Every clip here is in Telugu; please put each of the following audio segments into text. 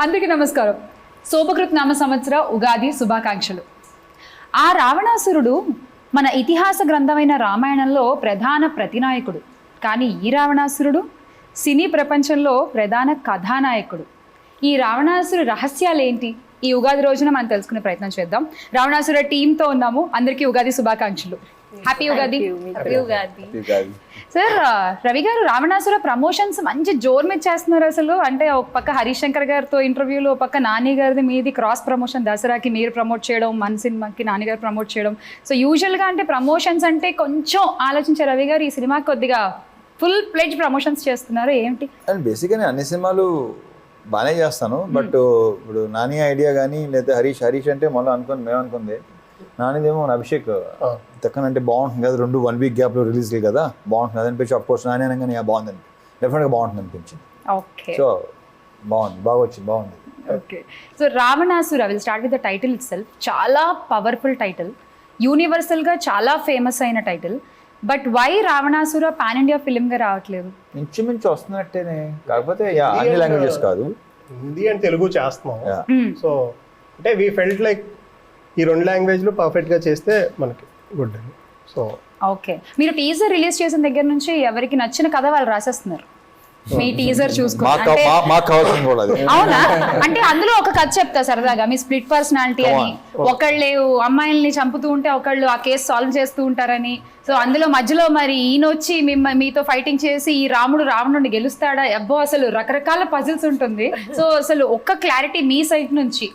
అందరికీ నమస్కారం. శోభకృత్ నామ సంవత్సర ఉగాది శుభాకాంక్షలు. ఆ రావణాసురుడు మన ఇతిహాస గ్రంథమైన రామాయణంలో ప్రధాన ప్రతినాయకుడు. కానీ ఈ రావణాసురుడు సినీ ప్రపంచంలో ప్రధాన కథానాయకుడు. ఈ రావణాసురు రహస్యాలు ఏంటి? ఈ ఉగాది రోజున మనం తెలుసుకునే ప్రయత్నం చేద్దాం. రావణాసుర టీంతో ఉన్నాము. అందరికీ ఉగాది శుభాకాంక్షలు. హ్యాపీ ఉగాది. సార్, రవి గారు, రావణాసుర ప్రమోషన్స్ మంచి జోర్ మీద చేస్తున్నారు అసలు. అంటే ఒక పక్క హరీష్ శంకర్ గారితో ఇంటర్వ్యూలు, ఒక పక్క నాని గారిది మీది క్రాస్ ప్రమోషన్, దసరాకి మీరు ప్రమోట్ చేయడం, మన సినిమాకి నాని గారు ప్రమోట్ చేయడం. సో యూజువల్గా అంటే ప్రమోషన్స్ అంటే కొంచెం ఆలోచించే రవి గారు ఈ సినిమాకి కొద్దిగా ఫుల్ ప్లెడ్జ్ ప్రమోషన్స్ చేస్తున్నారు. ఏంటి? అండ్ బేసిక్గా అన్ని సినిమాలు బాగానే చేస్తాను. బట్ ఇప్పుడు నాని ఐడియా కానీ లేదా హరీష్ అంటే మళ్ళీ మేము అనుకుంది నానిదేమో అభిషేక్ దక్కనంటే బాగుంటుంది కదా, 1 వీక్ గ్యాప్లో రిలీజ్ కదా, బాగుంటుంది అది అనిపించి. అఫ్కోర్స్ నాని అనగానే బాగుందని డెఫినెట్గా బాగుంటుంది అనిపించింది. ఓకే, సో బాగుంది. Okay. So Ravanasura, will start with the title itself. చాలా పవర్ఫుల్ టైటిల్, యూనివర్సల్గా చాలా ఫేమస్ అయిన title. But why Ravanasura pan India ఫిల్మ్గా రావట్లేదు? ఇంచుమించు వస్తున్నట్టేనే, కాకపోతే అన్ని లాంగ్వేజెస్ కాదు, హిందీ అండ్ తెలుగు చేస్తున్నాం. సో అంటే వీ ఫెల్ట్ లైక్ ఈ 2 లాంగ్వేజ్లు పర్ఫెక్ట్గా చేస్తే మనకి గుడ్ అని. సో ఓకే, మీరు టీజర్ రిలీజ్ చేసిన దగ్గర నుంచి ఎవరికి నచ్చిన కథ వాళ్ళు రాసేస్తున్నారు. మీ టీజర్ చూసుకుంటే అవునా? అంటే అందులో ఒక కథ చెప్తా సరదాగా. మీ స్ప్లిట్ పర్సనాలిటీ అని, ఒకళ్ళు అమ్మాయిల్ని చంపుతూ ఉంటే ఒకళ్ళు ఆ కేసు సాల్వ్ చేస్తూ ఉంటారని. సో అందులో మధ్యలో మరి ఈయన వచ్చి మీతో ఫైటింగ్ చేసి ఈ రావణుడిని గెలుస్తాడా? అబ్బో, అసలు రకరకాల పజిల్స్ ఉంటుంది. సో అసలు ఒక్క క్లారిటీ మీ సైడ్ నుంచి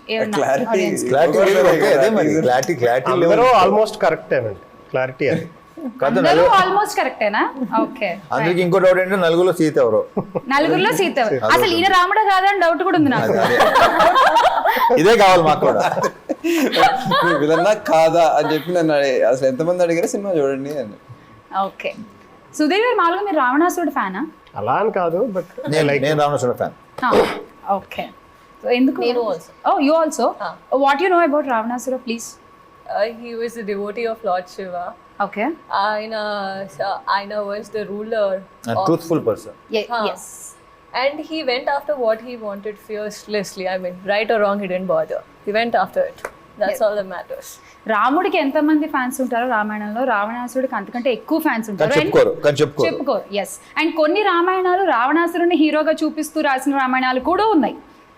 ఆల్మోస్ట్ కరెక్టేనండి. క్లారిటీ అది ఆల్మోస్ట్ కరెక్టేనా? ఓకే. అందుకే ఇంకో డౌట్ ఏంటంటే నలుగురిలో సీత ఎవరు? అసలు ఈయన రాముడా కాదా అని డౌట్ కూడా ఉంది నాకు. ఇదే కావాలి మాకు కూడా. విలన్నా కాదా అని చెప్పి నన్ను అసలు ఎంతమంది అడిగారు సినిమా చూడండి అని. ఓకే. సుధీర్ గారు, మామూలుగా మీరు రావణాసురుడు ఫ్యానా? అలా అని కాదు, బట్ నేను రావణాసురుడు ఫ్యాన్. ఓకే. సో ఎందుకు? నేను also. Oh, you also? What you know about Ravanasura, please? He was a devotee of Lord Shiva. Okay. Aina was the ruler. A truthful person. Yes. And he went after what he wanted fearlessly. I mean, right or wrong, he didn't bother. He went after it. That's all that matters. రాముడికి ఎంతమంది ఫ్యాన్స్ ఉంటారో రామాయణంలో, రావణాసురుడికి అంతకంటే ఎక్కువ ఫ్యాన్స్ ఉంటారు. చెప్పుకోరు. ఎస్. అండ్ కొన్ని రామాయణాలు రావణాసురుడిని హీరోగా చూపిస్తూ రాసిన రామాయణాలు కూడా ఉన్నాయి.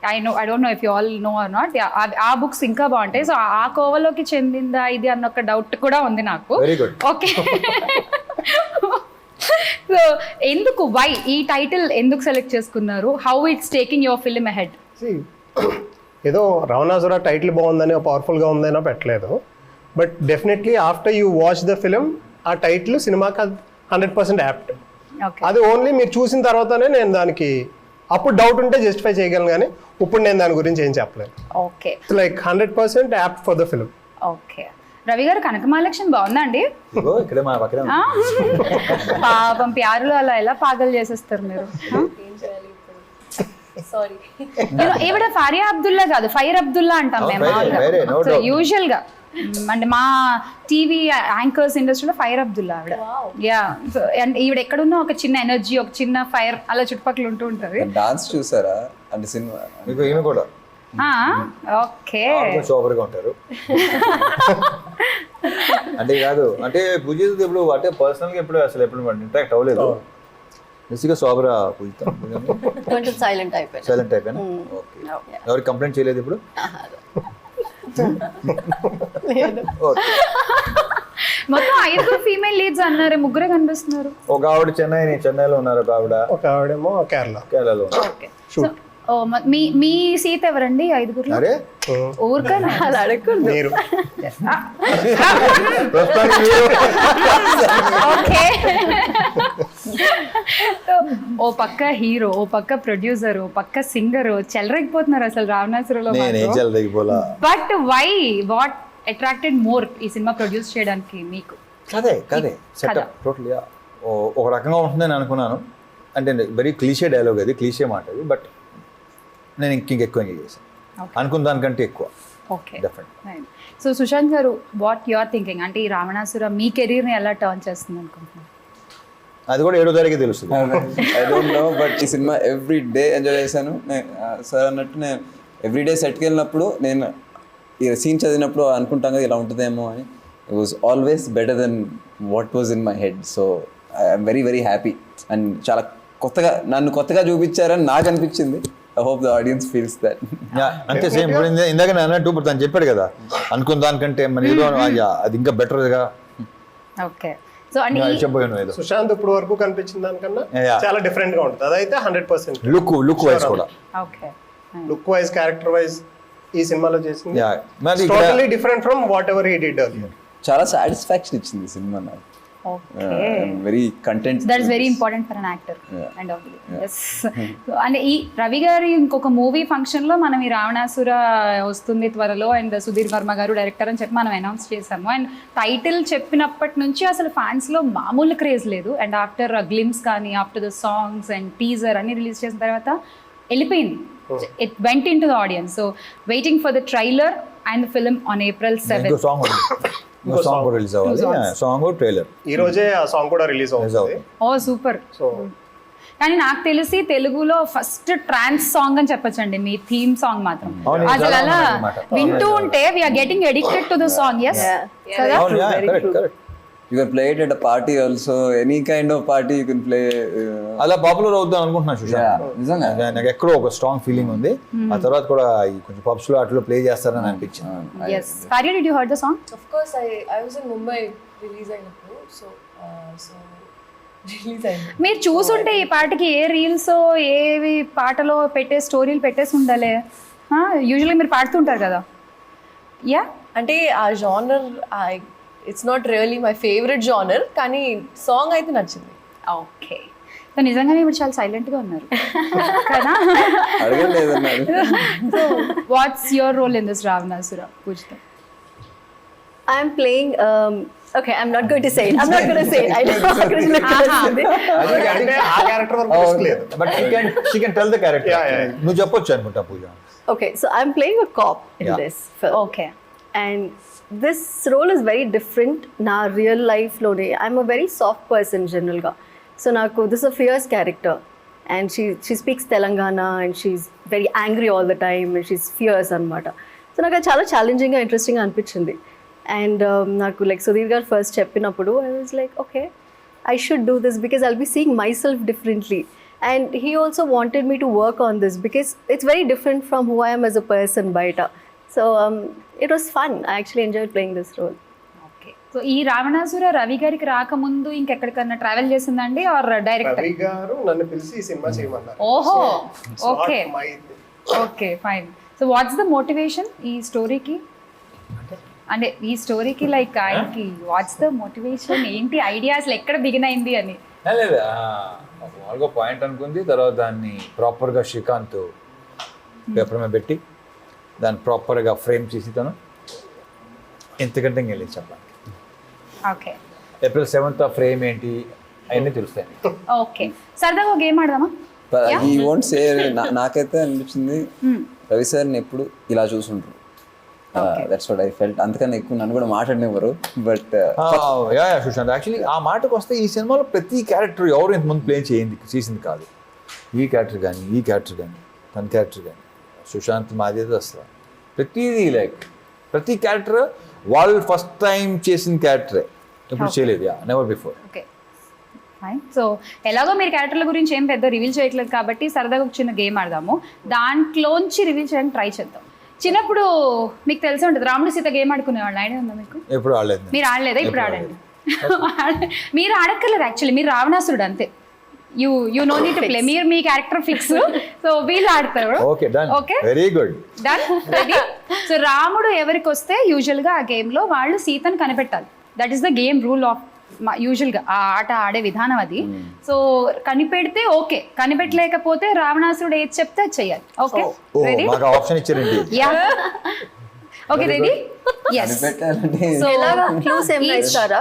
I don't know if you all know or not. ఆ బుక్స్ ఇంకా బాగుంటాయి. సో ఆ కోవలోకి చెందిందా ఇది అన్న ఒక డౌట్ కూడా ఉంది నాకు. ఓకే. సో ఎందుకు, వై ఈ టైటిల్ ఎందుకు సెలెక్ట్ చేసుకున్నారు? How it's taking your film ahead? ఏదో రావణాసుర టైటిల్ బాగుందని, పవర్ఫుల్గా ఉందనో పెట్టలేదు. But definitely after you watch the film ఆ టైటిల్ సినిమాకి 100% యాప్ట్. అది ఓన్లీ మీరు చూసిన తర్వాతనే నేను దానికి అప్పుడు డౌట్ ఉంటే జస్టిఫై చేయగలను, కానీ ఇప్పుడు నేను దాని గురించి ఏం చెప్పలేదు. Okay. Like 100% apt for the film. Okay. Ravi గారు, కనకమహాలక్ష్మి బాగుందండి? పాపం ప్యారులో అలా ఎలా పాగలు చేసేస్తారు మీరు? Sorry. ఈవిడ ఫారియా అబ్దుల్లా కాదు, ఫైర్ అబ్దుల్లా అంటాం మేము యూజువల్ గా. అంటే మా టీవీ యాంకర్స్ ఇండస్ట్రీలో ఫైర్ అబ్దుల్లా ఆవిడ. యా. అండ్ ఈవిడ ఎక్కడున్నా ఒక చిన్న ఎనర్జీ, ఒక చిన్న ఫైర్ అలా చుట్టుపక్కల ఉంటూ ఉంటది. డాన్స్ చూసారా అంటే సినిమా? ఈమె కూడా. ఓకే. సూపర్గా ఉంటారు. అంటే కాదు, అంటే పూజ ఎప్పుడు అంటే పర్సనల్గా ఎప్పుడు ఇంటరాక్ట్ అవ్వలేదు. బేసిక్గా సోబరా పూజితాం. కొంచెం సైలెంట్ అయిపోయాను. ఓకే. ఎవరికి కంప్లైంట్ చేయలేదు ఇప్పుడు? మొత్తం 5 ఫీమేల్ లీడ్స్ అన్నారు, 3 కనిపిస్తున్నారు. ఒక ఆవిడ చెన్నైలో ఉన్నారు, ఒక ఆవిడేమో కేరళలో. ఓకే. మీ సీత ఎవరండి 5గురు? అరే ఊరికన్నా అలా అడగకూడదు. ఓకే. ఓ పక్క హీరో, ఓ పక్క ప్రొడ్యూసర్, ఓ పక్క సింగర్, చెలరేగిపోతున్నారు అసలు రావణాసురలో. But why, what attracted more ఈ సినిమా ప్రొడ్యూస్ చేయడానికి మీకు? కదే సెటప్ టోటల్ ఒక రకంగా ఉంటుందని అనుకున్నాను. అంటే వెరీ క్లీషే డైలాగ్, అది క్లీషే మాట అది. బట్ నేను ఇంకెక్కువ ఎంజాయ్ చేశాను అనుకున్న దానికంటే ఎక్కువ. ఓకే. సో సుశాంత్ గారు, వాట్ యు ఆర్ థింకింగ్? అంటే ఈ రావణాసుర మీ కెరీర్ని ఎలా టర్న్ చేస్తుంది అనుకుంటున్నారు? అది కూడా 7వ తారీఖు తెలుస్తుంది. ఐ డోంట్ నో బట్ ఈ సినిమా ఎవ్రీ డే ఎంజాయ్ చేశాను. సార్ అన్నట్టు నేను ఎవ్రీ డే సెట్కి వెళ్ళినప్పుడు నేను ఈ సీన్ చదివినప్పుడు అనుకుంటాం కదా ఇలా ఉంటుందేమో అని. It was always better then what was in my head. So I'm very very happy and చాలా నన్ను కొత్తగా చూపించారని నాకు అనిపించింది. I hope the audience feels that. అంతే సేమ్. ఇప్పుడు ఇందాక నేను అన్నట్టు ఇప్పుడు తను చెప్పాడు కదా, అనుకున్న దానికంటే మన ఏదో అది ఇంకా బెటర్గా ఓకే. సో అంటే చెప్పాను ఏదో సుశాంత్ ఇప్పుడు వరకు కనిపించిన దానికన్నా చాలా డిఫరెంట్ గా ఉంటుంది. అదైతే 100% లుక్ వైజ్ కూడా, okay, look wise, character wise ఈ సినిమాలో చేసింది మరి totally different from whatever he did earlier. చాలా సాటిస్ఫాక్షన్ ఇచ్చింది సినిమా నాకు. Very content, that is very important for an actor and yes. అంటే ఈ రవి గారి ఇంకొక మూవీ ఫంక్షన్ లో మనం ఈ రావణాసుర వస్తుంది త్వరలో అండ్ సుధీర్ వర్మ గారు డైరెక్టర్ అని చెప్పి మనం అనౌన్స్ చేసాము. అండ్ టైటిల్ చెప్పినప్పటి నుంచి అసలు ఫ్యాన్స్ లో మామూలు క్రేజ్ లేదు. అండ్ ఆఫ్టర్ గ్లిమ్స్ కానీ after the songs and teaser అన్ని రిలీజ్ చేసిన తర్వాత వెళ్ళిపోయింది. It went in to the audience. So waiting for the trailer and the film on April 7th. Song కూడా రిలీజ్ అవ్వాలి. సాంగ్ ట్రైలర్ ఈ రోజే ఆ సాంగ్ కూడా రిలీజ్ అవుతుంది. ఓ సూపర్. సో కానీ నాకు తెలిసి తెలుగులో ఫస్ట్ ట్రాన్స్ సాంగ్ అని చెప్పొచ్చండి మీ థీమ్ సాంగ్ మాత్రం. అసలు అలా వింటూ ఉంటే we're getting addicted to the song. Yes you can play it at a party also, any kind of party you can play. అలా పాపులర్ అవుతాం అనుకుంటున్నాను సుశాంత్. నిజంగా నాకు ఎక్కడో ఒక స్ట్రాంగ్ ఫీలింగ్ ఉంది. ఆ తర్వాత కూడా కొంచెం పబ్స్ లో అట్లా ప్లే చేస్తారని అనిపించింది. yes. Karya, did you heard the song? Of course, I was in Mumbai release అయినప్పుడు, so release అయింది. మీరు చూసుంటే ఈ పాటకి ఏ రీల్స్ ఏవి పాటలో పెట్టే స్టోరీలు పెట్టేసి ఉండాలి. యూజువల్గా మీరు పాడుతుంటారు కదా. యా అంటే ఆ genre it's not really my favourite genre, కానీ సాంగ్ అయితే నచ్చింది. ఓకే. సో నిజంగానే ఇప్పుడు చాలా సైలెంట్గా ఉన్నారు కదా. అడగండి ఏదన్నారు. So what's your role in this Ravanasura Poojitha? I'm playing. Okay, I'm not going to say it. I'm not going to say it. I don't know. అంటే ఆ క్యారెక్టర్ వరకు risk లేదు. But she can tell the character. నువ్వు చెప్పొచ్చు అనుకుంటా పూజ. Okay, so I'm playing a cop in Yeah. this film. Okay. And this role is very different na real life lo ne. I'm a very soft person general ga. So naku this is a fierce character, and she speaks Telangana and she's very angry all the time and she's fierce anamata. So naku chala challenging ga interesting ga anpichindi. And naku like Sudhir garu first cheppinappudu I was like, okay, I should do this because I'll be seeing myself differently. And he also wanted me to work on this because it's very different from who I am as a person baita. So it was fun. I actually enjoyed playing this role. Okay. So ఈ రావణాసుర రవి గారికి రాకముందు ఇంకెక్కడికన్నా ట్రావెల్ చేసిందండి ఆర్ డైరెక్ట్? రవి గారు నన్ను పిలిచి ఈ సినిమా చేయమన్నారు. ఓహో, It's not okay my thing. Okay fine. So what's the motivation ఈ స్టోరీకి? అంటే ఈ స్టోరీకి లైక్ ఆయనకి వాట్స్ ద మోటివేషన్ ఏంటి, ఐడియా అసలు ఎక్కడ బిగిన్ అయింది అని? లేదు మామూలుగా పాయింట్ అనుకుంది. తర్వాత దాన్ని ప్రాపర్గా శ్రీకాంత్ పేపర్ మీద పెట్టి దాన్ని ప్రాపర్గా ఫ్రేమ్ చేసి తను ఎంతకంటే వెళ్ళి చెప్పాలి. ఓకే. April 7th ఫ్రేమ్ ఏంటి అవన్నీ తెలుస్తాయి. ఓకే. సరదాగా ఒక గేమ్ ఆడదామా? ఈ వోంట్ సే. నాకైతే అనిపించింది రవి సార్ని ఎప్పుడు ఇలా చూసుంటారు. That's what I felt. అందుకని ఎక్కువ నన్ను కూడా మాట్లాడినవారు. బట్ సుశాంత్ యాక్చువల్లీ ఆ మాటకు వస్తే ఈ సినిమాలో ప్రతి క్యారెక్టర్ ఎవరు ఇంతకుముందు ప్లే చేసింది కాదు. ఈ క్యారెక్టర్ కానీ ఈ క్యారెక్టర్ కానీ తన క్యారెక్టర్ కానీ సుశాంత్ మాదేది అసలు ప్రతిదీ లైక్ ప్రతి క్యారెక్టర్ వాళ్ళు ఫస్ట్ టైం చేసిన క్యారెక్టరే, ఎప్పుడు చేయలేదు. Never before. Okay fine. So ఎలాగో మీరు క్యారెక్టర్ల గురించి ఏం పెద్ద రివీల్ చేయట్లేదు కాబట్టి సరదాగా ఒక చిన్న గేమ్ ఆడదాము. దాంట్లోంచి రివీల్ చేయడానికి ట్రై చేద్దాం. చిన్నప్పుడు మీకు తెలిసి ఉంటుంది రాముడు సీత గేమ్ ఆడుకునేవాళ్ళు. ఐడియా ఉందా మీకు? ఎప్పుడు ఆడలేదు. మీరు ఆడలేదా? ఇప్పుడు ఆడండి. మీరు ఆడక్కర్లేదు యాక్చువల్లీ, మీరు రావణాసురుడు అంతే. You know need to play. మీరు మీ క్యారెక్టర్ ఫిక్స్. సో వీళ్ళు ఆడతారు. Okay done. Okay very good. Done. Ready? So రాముడు ఎవరికి వస్తే యూజువల్గా ఆ గేమ్లో వాళ్ళు సీతను కనిపెట్టాలి. That is the game rule of యూజువల్గా ఆ ఆట ఆడే విధానం అది. సో కనిపెడితే ఓకే, కనిపెట్టలేకపోతే రావణాసురుడు ఏది చెప్తే అది చెయ్యాలి. Okay ready? మాకు ఆప్షన్ ఇచ్చారండి. Ya okay ready? yes. పెట్టాలంటే so Clues em istara?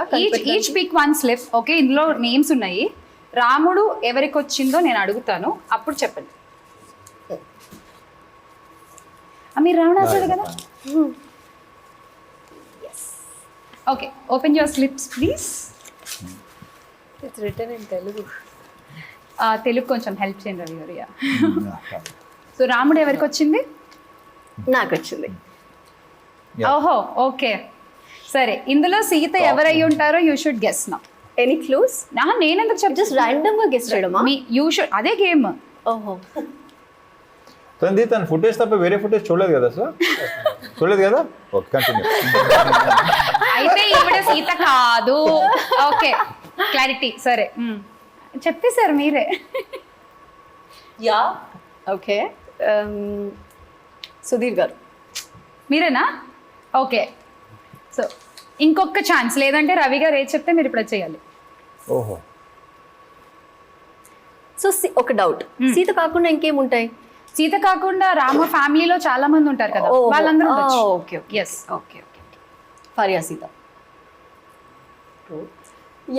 Each pick one slip. Okay, ఇందులో నేమ్స్ ఉన్నాయి. రాముడు ఎవరికి వచ్చిందో నేను అడుగుతాను, అప్పుడు చెప్పండి. మీరు రావణాసురుడు కదా? Okay, open your slips please. It's written in Telugu. Telugu కొంచెం హెల్ప్ చేయండి రవి గారు. సో రాముడు ఎవరికి వచ్చింది? నాకు వచ్చింది. ఓహో ఓకే సరే. ఇందులో సీత ఎవరై ఉంటారో యూ షుడ్ గెస్ నా. Any clues? నేను ఎందుకు చెప్ జస్ట్ ర్యాండమ్ గా గెస్ చేయడమా? యూ షుడ్, అదే గేమ్. ఓహో, తన ఫుటేజ్ తప్ప వేరే ఫుటేజ్ చూడలేదు కదా సార్? చూడలేదు కదా? Okay continue. అయితే ఈవిడ సీత కాదు. Okay clarity. సరే చెప్పేశారు మీరే. Yeah. ఓకే. సుధీర్ గారు. మీరేనా? ఓకే సో ఇంకొక ఛాన్స్, లేదంటే రవి గారు ఏది చెప్తే మీరు ఇప్పుడు చేయాలి. ఓహో. సో ఒక డౌట్, సీత కాకుండా ఇంకేముంటాయి? సీత కాకుండా రామ ఫ్యామిలీలో చాలా మంది ఉంటారు కదా, ఓహో. వాళ్ళందరూ okay okay yes. Okay okay. Faria Sita.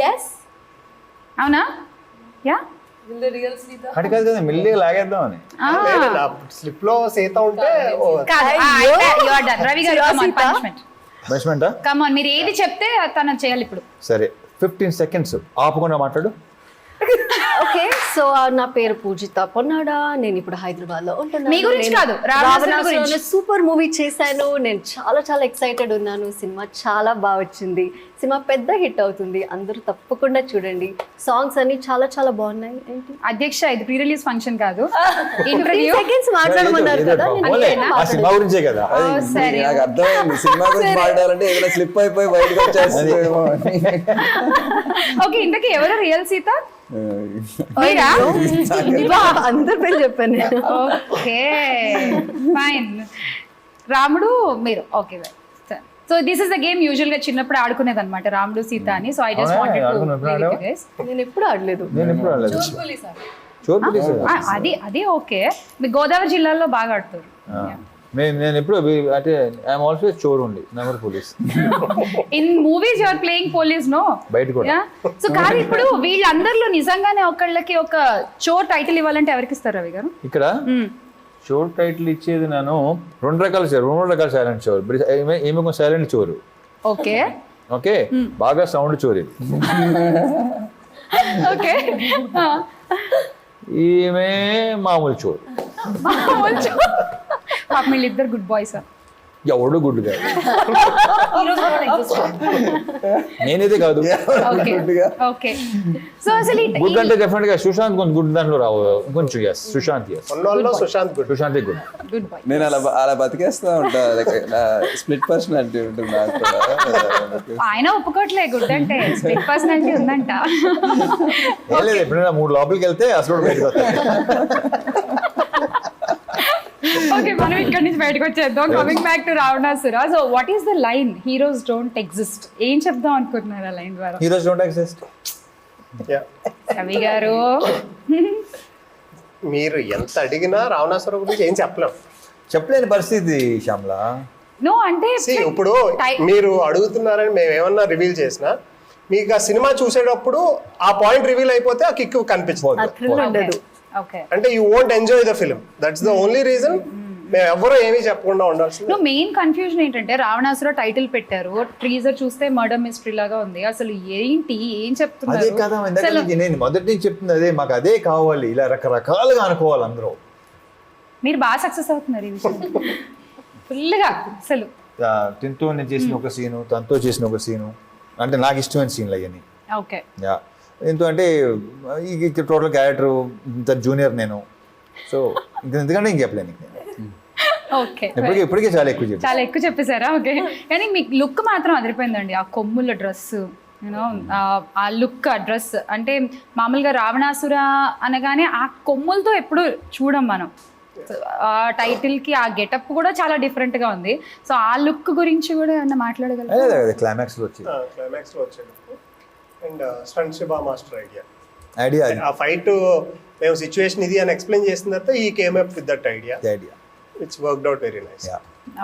Yes. అవునా? Yeah Will the real Sita? అంటే కాదు కదా, మెల్లిగా లాగేద్దామని. స్లిప్ లో సీత ఉంటే కాదు. You are done. రవి గారు కమ్ ఆన్, పనిష్మెంట్. పనిష్మెంటా? కమ్ ఆన్, మీరు ఏది చెప్తే తను చేయాలి ఇప్పుడు. సరే 15 seconds ఆపకుండా మాట్లాడు. ఓకే. సో నా పేరు పూజిత పొన్నాడా, నేను ఇప్పుడు హైదరాబాద్ లో ఉంటున్నాను. మీ గురించి కాదు, రావణాసురుడు గురించి. సూపర్ మూవీ చేశాను, నేను చాలా చాలా ఎక్సైటెడ్ ఉన్నాను. సినిమా చాలా బాగా వచ్చింది, సినిమా పెద్ద హిట్ అవుతుంది, అందరూ తప్పకుండా చూడండి. సాంగ్స్ అన్ని చాలా చాలా బాగున్నాయి. ఏంటి అధ్యక్ష, ఇది ప్రీ రిలీజ్ ఫంక్షన్ కాదు, ఇంటర్వ్యూ. సెకండ్స్ మాట్లాడమన్నారు కదా, నేను ఓన్లీ ఏం ఆ సినిమా గురించే కదా. సరే నాకు అర్థమైంది, సినిమా గురించి మాట్లాడాలంటే ఏదైనా స్లిప్ అయిపోయి బయటకు వచ్చేస్తుందేమో అని. ఓకే, ఇంతకీ ఎవరు రియల్ సీత? అందరి పేరు చెప్పాను నేను. Okay fine. రాముడు మీరు. Okay so this is the game usual గా చిన్నప్పుడు ఆడుకునేది అనమాట, రాముడు సీత అని. So I just wanted to. నేను ఎప్పుడు ఆడలేదు. నేను ఎప్పుడు రాలేదు. చోర్ పులీస్. అది ఓకే, మీ గోదావరి జిల్లాలో బాగా ఆడుతారు. నేను ఎప్పుడు అంటే ఐఎమ్ ఆల్సో చోర్ ఉండి, never police. In movies you are playing police no? బయట కూడా. సో కానీ ఇప్పుడు వీళ్ళందరిలో నిజంగానే ఒకళ్ళకి ఒక చోర్ టైటిల్ ఇవ్వాలంటే ఎవరికి ఇస్తారు రవి గారు? ఇక్కడ చోర్ టైటిల్ ఇచ్చేది నేను రెండు రకాల సైలెంట్ చోర్. ఏమి కొంచెం సైలెంట్ చోరు. ఓకే ఓకే, బాగా సౌండ్ చోరీ. ఓకే. ఈమె మామూలు చోరు. పాప వీళ్ళిద్దరు గుడ్ బాయ్స్. ఎవడు గుడ్ గా నేనైతే కాదు. ఓకే సో అసలు గుడ్ అంటే డెఫినెట్ గా సుశాంత్ కొంచెం గుడ్ దాంట్లో రావు కొంచెం. Yes Sushant, yes Sushant good. Sushant good. Good boy. నేను అలా బతికేస్తా ఉంటా, స్ప్లిట్ పర్సనాలిటీ ఉంటుంది నాకు కూడా. ఆయన ఒప్పుకోవట్లే గుడ్ అంటే, స్ప్లిట్ పర్సనాలిటీ ఉందంట. ఏం లేదు, ఎప్పుడైనా 3 లోపలికి వెళ్తే అసలు బయటకు వస్తాయి. ఓకే, మనం ఇక్కడ నుంచి బయటకు వచ్చేద్దాం. Coming back to Ravanasura. So what is the line heroes don't exist? ఏం చెప్దాం అనుకుంటున్నారు ఆ లైన్ ద్వారా? Heroes don't exist. రవి గారు మీరు ఎంత అడిగినా రావణాసుర గురించి ఏం చెప్పలేని పరిస్థితి శ్యామ్లా. నో అంటే ఇప్పుడు మీరు అడుగుతున్నారని మేము ఏమన్నా రివీల్ చేసినా, మీకు ఆ సినిమా చూసేటప్పుడు ఆ పాయింట్ రివీల్ అయిపోతే ఆ కిక్ కనిపించదు. ఓకే, అంటే you won't enjoy the film. That's the only reason. మేము ఎవరు ఏమీ చెప్పకుండా ఉండాల్సింది. మెయిన్ కన్ఫ్యూజన్ ఏంటంటే రావణాసుర టైటిల్ పెట్టారు, ట్రీజర్ చూస్తే మర్డర్ మిస్టరీ లాగా ఉంది. అసలు ఏంటి, ఏం అదే చెప్తున్నారు? కదా నేను మొదటి నుంచి చెప్తుంది అదే, మాకు అదే కావాలి. ఇలా రకరకాలుగా అనుకోవాలి అందరూ. మీరు బాగా సక్సెస్ అవుతున్నారు ఈ విషయం ఫుల్గా. అసలు తింటూ నేను చేసిన ఒక సీను, తనతో చేసిన ఒక సీను, అంటే నాకు ఇష్టమైన సీన్లు అవన్నీ. ఓకే, యా ఎంతో అంటే ఈ టోటల్ క్యారెక్టర్ ఇంత జూనియర్ నేను. సో ఎందుకంటే ఇంక చెప్పలేను నేను. ఓకే, ఇప్పటికే చాలా ఎక్కువ చెప్పాను. చాలా ఎక్కువ చెప్పేశారా? ఓకే, కానీ మీకు లుక్ మాత్రం అదిరిపోయిందండి. ఆ కొమ్ముల డ్రెస్, యూనో ఆ లుక్, ఆ డ్రెస్ అంటే మామూలుగా రావణాసుర అనగానే ఆ కొమ్ములతో ఎప్పుడు చూడం మనం. ఆ టైటిల్కి ఆ గెటప్ కూడా చాలా డిఫరెంట్గా ఉంది. సో ఆ లుక్ గురించి కూడా ఏమన్నా మాట్లాడగలరు? క్లైమాక్స్లో వచ్చింది. క్లైమాక్స్లో వచ్చేటప్పుడు and stunt Shiba master idea ఆ ఫైట్ మేము సిచ్యువేషన్ ఇది అని ఎక్స్ప్లెయిన్ చేసిన తర్వాత ఈ came up with that idea. It's worked out very nice.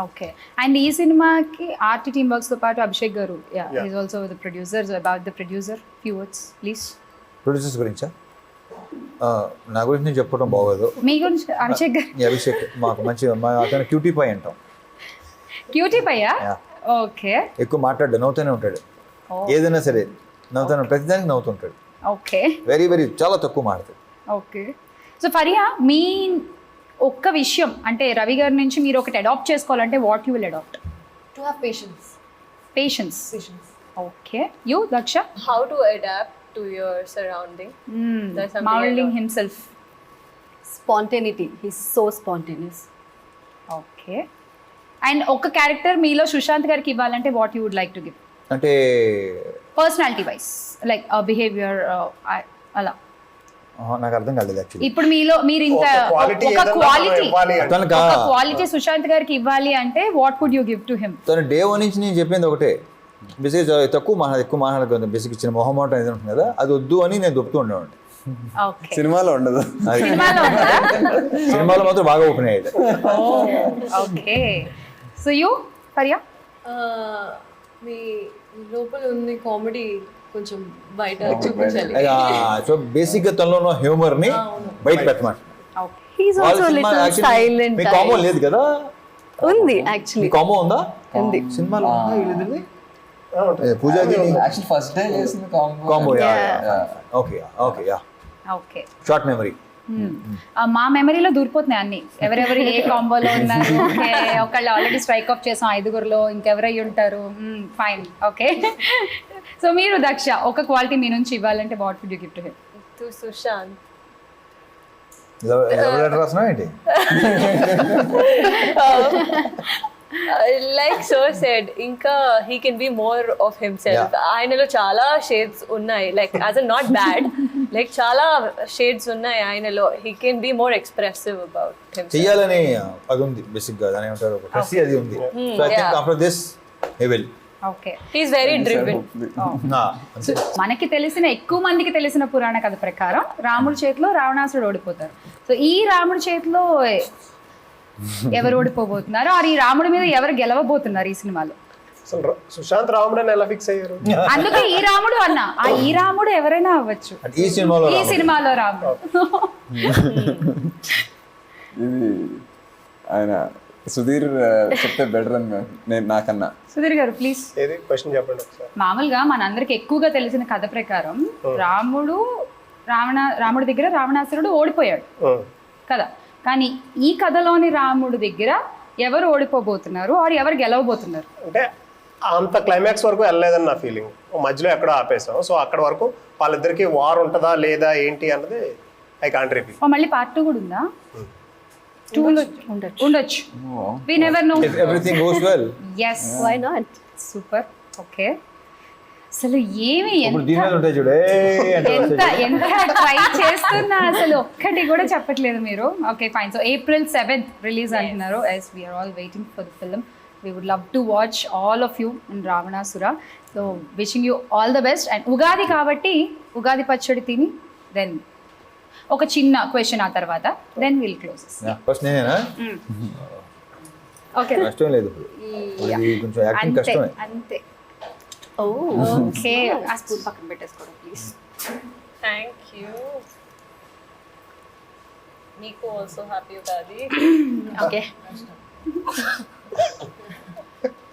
Okay, and ఈ సినిమాకి ఆర్ట్ టీమ్ వర్క్స్ తో పాటు Abhishek garu is also the producer. About the producer few words please. Producers గురించా? నా గురించి నేను చెప్పడం బాగోదు. మీ గురించి అభిషేక్ గారు? అభిషేక్ మాకు మంచి, అతను క్యూటీ పై అంటాం. క్యూటీ పయ్యా? ఓకే, ఎక్కువ మాట్లాడు, నవ్వుతూనే ఉంటాడు. ఏదైనా సరే నవ్వుతాను, ప్రతిదానికి నవ్వుతుంటాడు. ఓకే వెరీ వెరీ చాలా తక్కువ మాట్లాడతాడు. ఓకే. సో ఫరియా, మీ ఒక్క విషయం అంటే రవి గారి నుంచి మీరు ఒకటి అడాప్ట్ చేసుకోవాలంటే what you will adopt? To have patience. Patience. Patience. Okay. You Daksha? How to adapt to your surrounding. That's something I moulding learned. Himself. Spontaneity. He's so spontaneous. Okay. And ఒక క్యారెక్టర్ మీలో సుశాంత్ గారికి ఇవ్వాలంటే what you would like to give? అంటే పర్సనాలిటీ వైస్ లైక్ బిహేవియర్ అలా. నాకు అర్థం కాలేదు యాక్చువల్లీ. ఇప్పుడు మీలో మీరు ఇంత ఒక quality ఒక ఏదన్నా క్వాలిటీ ఇవ్వాలి అంటే. తనకా ఒక క్వాలిటీ సుశాంత్ గారికి ఇవ్వాలి అంటే what would you give to him? తను డే 1 నుంచి నేను చెప్పింది ఒకటే, బేసిక్గా ఎక్కువ మాట్లాడదు, బేసిక్ ఇచ్చిన మొహమాటం ఏదో ఉంటుంది కదా, అది వద్దు అని నేను దొప్పుతూ ఉండేవాడిని. ఓకే. సినిమాలో ఉండదు. సినిమాలో ఉందా? సినిమాలో మాత్రం బాగా ఓపెన్ అయ్యేది. ఓకే. So you Faria? మీ లోపల ఉన్న కామెడీ కొంచెం బయట చూపించాలి. సో బేసిక్గా తనలో ఉన్న హ్యూమర్ ని బయట పెట్టమాట. Okay. He's also a little silent. మీ కామో లేదు కదా? Undi actually. మీ కామో ఉందా? ఉంది. సినిమాలో ఉందా వీళ్ళిద్దరిది? పూజ యాక్చువల్లీ ఫస్ట్ డే చేసింది combo. Yeah. Okay okay yeah, okay. Short memory. మా మెమరీలో దూరిపోతున్నాయి అన్ని, ఎవరెవరు ఏ కాంబోలో ఉన్నారు. ఓకే, ఒకళ్ళు ఆల్రెడీ స్ట్రైక్ ఆఫ్ చేసాం 5గురిలో, ఇంకెవరై ఉంటారు. ఫైన్. ఓకే. సో మీరు దక్ష ఒక క్వాలిటీ మీ నుంచి ఇవ్వాలంటే what would you give to him? To Sushant. Letter రాసినా ఏంటి? Like sir said, ఇంకా he can be more of himself. ఆయనలో చాలా షేడ్స్ ఉన్నాయి, like as a not bad, like చాలా షేడ్స్ ఉన్నాయి ఆయనలో. he can be more expressive about himself. చెయ్యాలని అది ఉంది బేసిక్గా, దాని ఏమంటారు, ఒక కసి అది ఉంది. So I think after this he will. Okay. He's very driven. మనకి తెలిసిన ఎక్కువ మందికి తెలిసిన పురాణ కథ ప్రకారం రాముడి చేతిలో రావణాసురుడు ఓడిపోతారు. సో ఈ రాముడి చేతిలో ఎవరు ఓడిపోబోతున్నారు, ఆర్ ఈ రాముడి మీద ఎవరు గెలవబోతున్నారు ఈ సినిమాలో? అసలు సుశాంత్ రాముడు అని ఎలా ఫిక్స్ అయ్యారు? అందుకే ఈ రాముడు అన్న, ఆ ఈ రాముడు ఎవరైనా అవ్వచ్చు. ఈ సినిమాలో ఈ సినిమాలో రాముడు. ఇది ఆయన సుధీర్ చెప్తే బెటర్ అని నేను నాకన్నా. సుధీర్ గారు ప్లీజ్. ఏది క్వశ్చన్ చెప్పండి ఒకసారి. మామూలుగా మనందరికి ఎక్కువగా తెలిసిన కథ ప్రకారం రాముడి దగ్గర రావణాసురుడు ఓడిపోయాడు కదా, కానీ ఈ కథలోని రాముడి దగ్గర ఎవరు ఓడిపోబోతున్నారు, ఆర్ ఎవరు గెలవబోతున్నారు? అంటే అంత క్లైమాక్స్ వరకు వెళ్ళలేదని నా ఫీలింగ్, మధ్యలో ఎక్కడో ఆపేసాం. సో అక్కడ వరకు వాళ్ళిద్దరికి వార్ ఉంటుందా లేదా ఏంటి అన్నది ఐ కాంట్ రిపీట్. మళ్ళీ పార్ట్ 2 కూడా ఉందా? 2 ఉండొచ్చు. We never know. Everything goes well. yes, Why not? Super. Okay. అసలు ఏమి ఇప్పుడు దీని మీద ఉంటాయి చూడే ఎంత ట్రై చేస్తున్నా అసలు ఒక్కటి కూడా చెప్పట్లేదు మీరు. Okay fine. So April 7th release అంటున్నారు. as we are all waiting for the film, we would love to watch all of you in Ravanasura. So wishing you all the best. and Ugadi కాబట్టి ఉగాది పచ్చడి తిని దెన్ ఒక చిన్న క్వశ్చన్ ఆ తర్వాత దెన్ విల్ క్లోజ్. ఫస్ట్ నేనేనా? ఓకే. కష్టం లేదు, ఇది కొంచెం యాక్టింగ్ అంతే కష్టమే. అంతే. Oh. ఓకే. ఆ స్పూన్ పక్కన పెట్టేసుకోండి please. Thank you. Niku also happy Ugadi. Okay.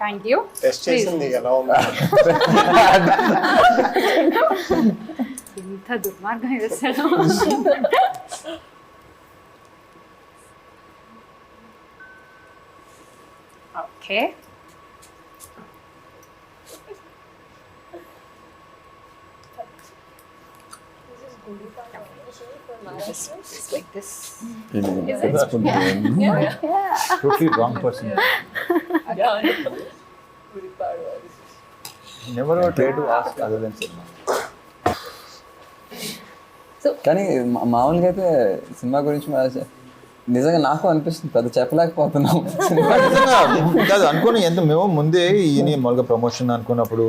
Thank you. Test చేసింది ఎలా ఉంది? ఇంత దుర్మార్గం చేస్తాను. Okay. Just like this. Totally wrong person. Never ever try to ask other than cinema. కానీ మామూలుగా అయితే సినిమా గురించి నిజంగా నాకు అనిపిస్తుంది పెద్ద చెప్పలేకపోతున్నాం. కాదు అనుకుని ఎంత మేము ముందే ఈయన మామూలుగా ప్రమోషన్ అనుకున్నప్పుడు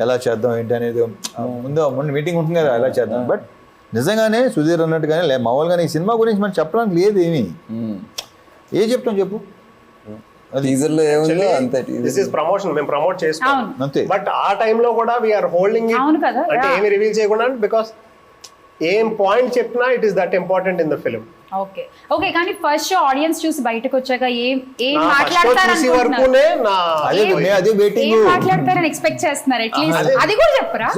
ఎలా చేద్దాం ఏంటి అనేది ముందు మీటింగ్ ఉంటుంది కదా, ఎలా చేద్దాం. బట్ నిజంగానే సుధీర్ అన్నట్టుగానే మామూలుగానే ఈ సినిమా గురించి మనం చెప్పడానికి లేదు. ఏమి ఏ చెప్తాం చెప్పు, టీజర్ లో ఏముందో అంతే. దిస్ ఇస్ ప్రమోషన్, మేము ప్రమోట్ చేసుకోవాలి అంతే. బట్ ఆ టైంలో కూడా వీఆర్ హోల్డింగ్ ఇట్. అవును కదా. అంటే ఏమి రివీల్ చేయకుండా, బికాస్ ఏం పాయింట్ చెప్పినా it is that important in the film. Okay okay, కానీ ఫస్ట్ షో ఆడియన్స్ చూసి బయటకు వచ్చాక ఏం ఏం నా ఫస్ట్ మాట్లాడతారు చూసి అనుకుంటున్నారు? వరకునే నా అదే అదే ఏం వెయిటింగ్ మాట్లాడతారని ఎక్స్పెక్ట్ చేస్తున్నారు అట్లీస్ట్ అది కూడా చెప్పరా?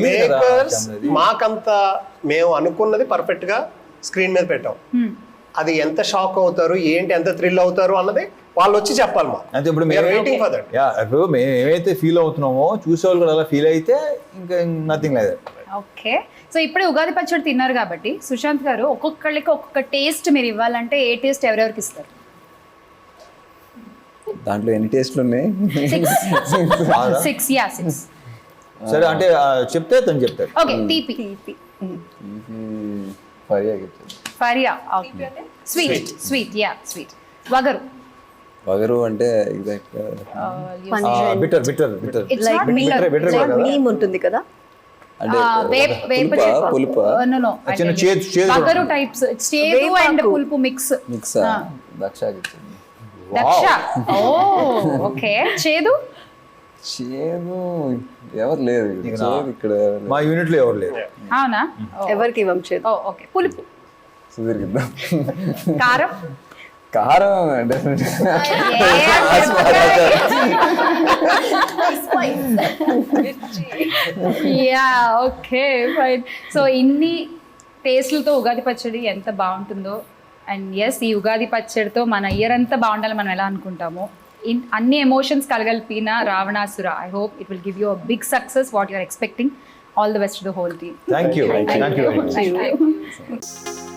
మేకర్స్ మాకంత మేము అనుకున్నది పర్ఫెక్ట్ గా స్క్రీన్ మీద పెట్టాం. అది ఎంత షాక్ అవుతారు, ఏంటి, ఎంత థ్రిల్ అవుతారు అన్నది వాళ్ళు వచ్చి చెప్పాలి మాకు. అంటే ఇప్పుడు వెయిటింగ్ ఫర్ దట్. ఇప్పుడు మేము ఏమైతే ఫీల్ అవుతున్నామో చూసేవాళ్ళు కూడా అలా ఫీల్ అయితే ఇంకా నథింగ్ లేదు. ఓకే, సో ఇప్పుడే ఉగాది పచ్చడి తిన్నారు కాబట్టి సుశాంత్ గారు ఒక్కొక్కళ్ళకి ఒక్కొక్క టేస్ట్ మీరు ఇవ్వాలంటే ఏ టేస్ట్ ఎవరెవరికి ఇస్తారు? దాంట్లో ఎన్ని టేస్ట్లు ఉన్నాయి? 6. సరే అంటే చెప్తే తను చెప్తాడు. ఓకే, తీపి ఫరియా, స్వీట్ వగరు అంటే exact bitter It's not bitter. Neem ఉంటుంది కదా, అంటే పులుప చిన్న చేదు వగరు టైప్స్, చేదు అండ్ పులుపు మిక్స్. మిక్స్ దక్షాకి ఇచ్చింది. దక్ష, ఓ ఓకే. చేదు చేదు ఎవరు లేదు చేదు ఇక్కడ మా యూనిట్ లో ఎవరు లేదు. అవునా? ఎవరికి ఇవ్వం చేదు. ఓకే. పులుపు, సుధీర్కి ఇద్దాం. కారం కారం definite. Yeah okay fine. So ఇన్ని టేస్ట్లతో ఉగాది పచ్చడి ఎంత బాగుంటుందో, అండ్ ఎస్ ఈ ఉగాది పచ్చడితో మన ఇయర్ అంతా బాగుండాలి మనం ఎలా అనుకుంటామో, అన్ని ఎమోషన్స్ కలగలిపిన Ravanasura, I hope it will give you a big success what you are expecting. All the best to the whole team. Thank you. Thank you.